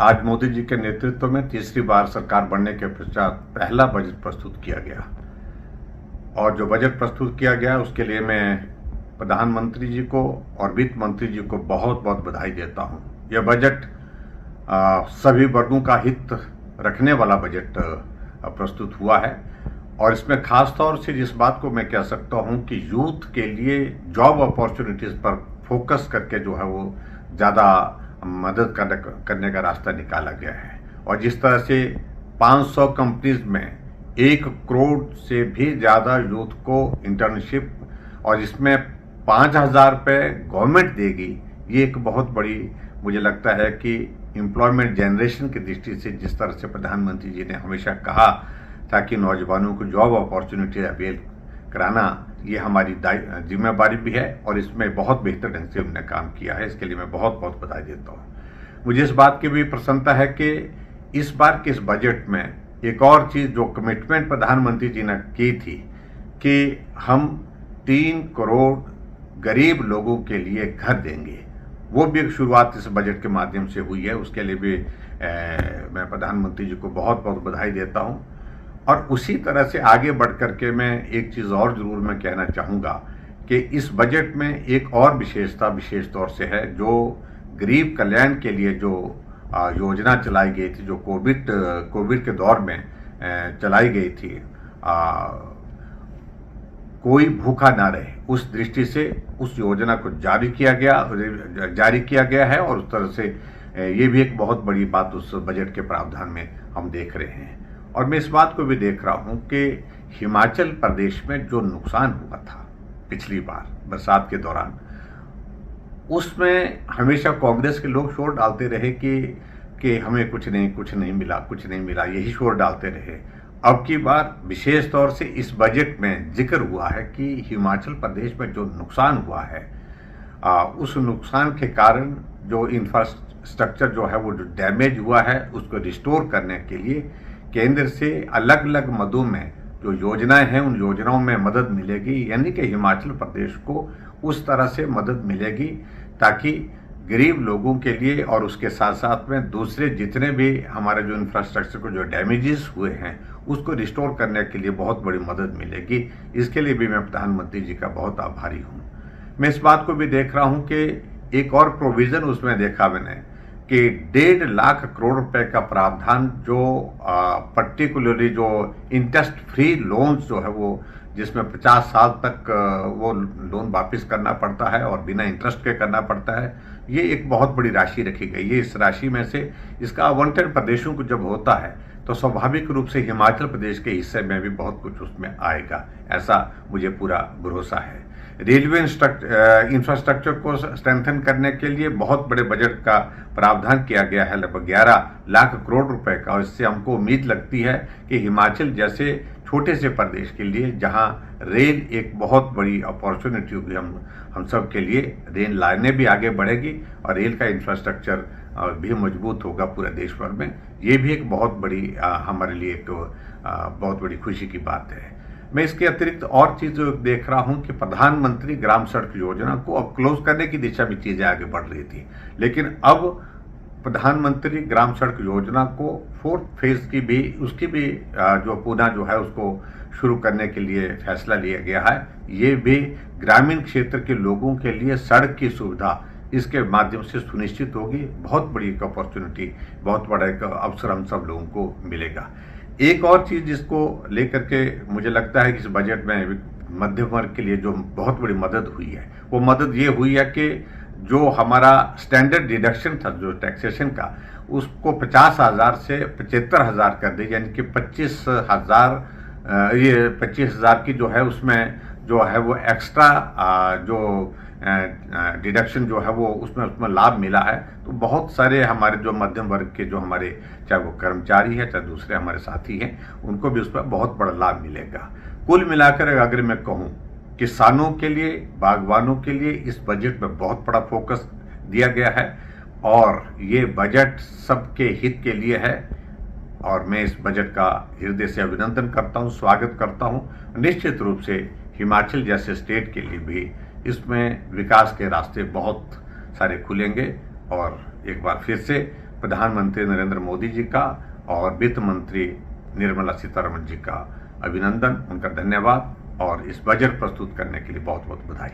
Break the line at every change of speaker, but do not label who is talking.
आज मोदी जी के नेतृत्व में तीसरी बार सरकार बनने के पश्चात पहला बजट प्रस्तुत किया गया और जो बजट प्रस्तुत किया गया उसके लिए मैं प्रधानमंत्री जी को और वित्त मंत्री जी को बहुत बहुत बधाई देता हूं। यह बजट सभी वर्गों का हित रखने वाला बजट प्रस्तुत हुआ है और इसमें खास तौर से जिस बात को मैं कह सकता हूं कि यूथ के लिए जॉब अपॉर्चुनिटीज पर फोकस करके जो है वो ज़्यादा मदद करने का रास्ता निकाला गया है। और जिस तरह से 500 कंपनीज में 1 करोड़ से भी ज़्यादा यूथ को इंटर्नशिप और इसमें 5,000 रुपये गवर्नमेंट देगी, ये एक बहुत बड़ी मुझे लगता है कि एम्प्लॉयमेंट जनरेशन की दृष्टि से जिस तरह से प्रधानमंत्री जी ने हमेशा कहा ताकि नौजवानों को जॉब अपॉर्चुनिटी अवेल कराना, ये हमारी जिम्मेदारी भी है और इसमें बहुत बेहतर ढंग से उन्होंने काम किया है। इसके लिए मैं बहुत बहुत बधाई देता हूँ। मुझे इस बात की भी प्रसन्नता है कि इस बार के इस बजट में एक और चीज़ जो कमिटमेंट प्रधानमंत्री जी ने की थी कि हम 3 करोड़ गरीब लोगों के लिए घर देंगे, वो भी एक शुरुआत इस बजट के माध्यम से हुई है। उसके लिए भी मैं प्रधानमंत्री जी को बहुत बहुत बधाई देता हूँ। और उसी तरह से आगे बढ़ कर के मैं एक चीज़ और ज़रूर मैं कहना चाहूँगा कि इस बजट में एक और विशेषता विशेष तौर से है जो गरीब कल्याण के लिए जो योजना चलाई गई थी, जो कोविड के दौर में चलाई गई थी, कोई भूखा ना रहे, उस दृष्टि से उस योजना को जारी किया गया है और उस तरह से ये भी एक बहुत बड़ी बात उस बजट के प्रावधान में हम देख रहे हैं। और मैं इस बात को भी देख रहा हूं कि हिमाचल प्रदेश में जो नुकसान हुआ था पिछली बार बरसात के दौरान, उसमें हमेशा कांग्रेस के लोग शोर डालते रहे कि हमें कुछ नहीं मिला, यही शोर डालते रहे। अब की बार विशेष तौर से इस बजट में जिक्र हुआ है कि हिमाचल प्रदेश में जो नुकसान हुआ है, उस नुकसान के कारण जो इंफ्रास्ट्रक्चर जो है वो जो डैमेज हुआ है उसको रिस्टोर करने के लिए केंद्र से अलग अलग मदों में जो योजनाएं हैं उन योजनाओं में मदद मिलेगी। यानी कि हिमाचल प्रदेश को उस तरह से मदद मिलेगी ताकि गरीब लोगों के लिए और उसके साथ साथ में दूसरे जितने भी हमारे जो इंफ्रास्ट्रक्चर को जो डैमेजेस हुए हैं उसको रिस्टोर करने के लिए बहुत बड़ी मदद मिलेगी। इसके लिए भी मैं प्रधानमंत्री जी का बहुत आभारी हूँ। मैं इस बात को भी देख रहा हूँ कि एक और प्रोविज़न उसमें देखा मैंने कि 1.5 लाख करोड़ रुपए का प्रावधान जो पर्टिकुलरली जो इंटरेस्ट फ्री लोन्स जो है वो जिसमें 50 साल तक वो लोन वापस करना पड़ता है और बिना इंटरेस्ट के करना पड़ता है, ये एक बहुत बड़ी राशि रखी गई है। इस राशि में से इसका आवंटन प्रदेशों को जब होता है तो स्वाभाविक रूप से हिमाचल प्रदेश के हिस्से में भी बहुत कुछ उसमें आएगा, ऐसा मुझे पूरा भरोसा है। रेलवे इंफ्रास्ट्रक्चर को स्ट्रेंथन करने के लिए बहुत बड़े बजट का प्रावधान किया गया है, लगभग 11 लाख करोड़ रुपए का। और इससे हमको उम्मीद लगती है कि हिमाचल जैसे छोटे से प्रदेश के लिए जहां रेल एक बहुत बड़ी अपॉर्चुनिटी होगी हम सब के लिए, रेल लाइनें भी आगे बढ़ेगी और रेल का इंफ्रास्ट्रक्चर भी मजबूत होगा पूरे देश भर में। ये भी एक बहुत बड़ी हमारे लिए एक बहुत बड़ी खुशी की बात है। मैं इसके अतिरिक्त और चीज़ देख रहा हूं कि प्रधानमंत्री ग्राम सड़क योजना को अब क्लोज करने की दिशा में चीज़ें आगे बढ़ रही थी, लेकिन अब प्रधानमंत्री ग्राम सड़क योजना को 4th फेज की भी उसकी भी जो पुनः जो है उसको शुरू करने के लिए फैसला लिया गया है। ये भी ग्रामीण क्षेत्र के लोगों के लिए सड़क की सुविधा इसके माध्यम से सुनिश्चित होगी। बहुत बड़ी एक अपॉर्चुनिटी, बहुत बड़ा एक अवसर हम सब लोगों को मिलेगा। एक और चीज़ जिसको लेकर के मुझे लगता है कि इस बजट में मध्यम वर्ग के लिए जो बहुत बड़ी मदद हुई है, वो मदद ये हुई है कि जो हमारा स्टैंडर्ड डिडक्शन था जो टैक्सेशन का, उसको 50,000 से 75,000 कर दी, यानी कि 25,000 ये 25,000 की जो है उसमें जो है वो एक्स्ट्रा जो डिडक्शन जो है वो उसमें लाभ मिला है। तो बहुत सारे हमारे जो मध्यम वर्ग के जो हमारे चाहे वो कर्मचारी है चाहे दूसरे हमारे साथी हैं, उनको भी उस पर बहुत बड़ा लाभ मिलेगा। कुल मिलाकर अगर मैं कहूँ, किसानों के लिए, बागवानों के लिए इस बजट में बहुत बड़ा फोकस दिया गया है और ये बजट सबके हित के लिए है और मैं इस बजट का हृदय से अभिनंदन करता हूँ, स्वागत करता हूँ। निश्चित रूप से हिमाचल जैसे स्टेट के लिए भी इसमें विकास के रास्ते बहुत सारे खुलेंगे और एक बार फिर से प्रधानमंत्री नरेंद्र मोदी जी का और वित्त मंत्री निर्मला सीतारमण जी का अभिनंदन, उनका धन्यवाद और इस बजट प्रस्तुत करने के लिए बहुत बहुत बधाई।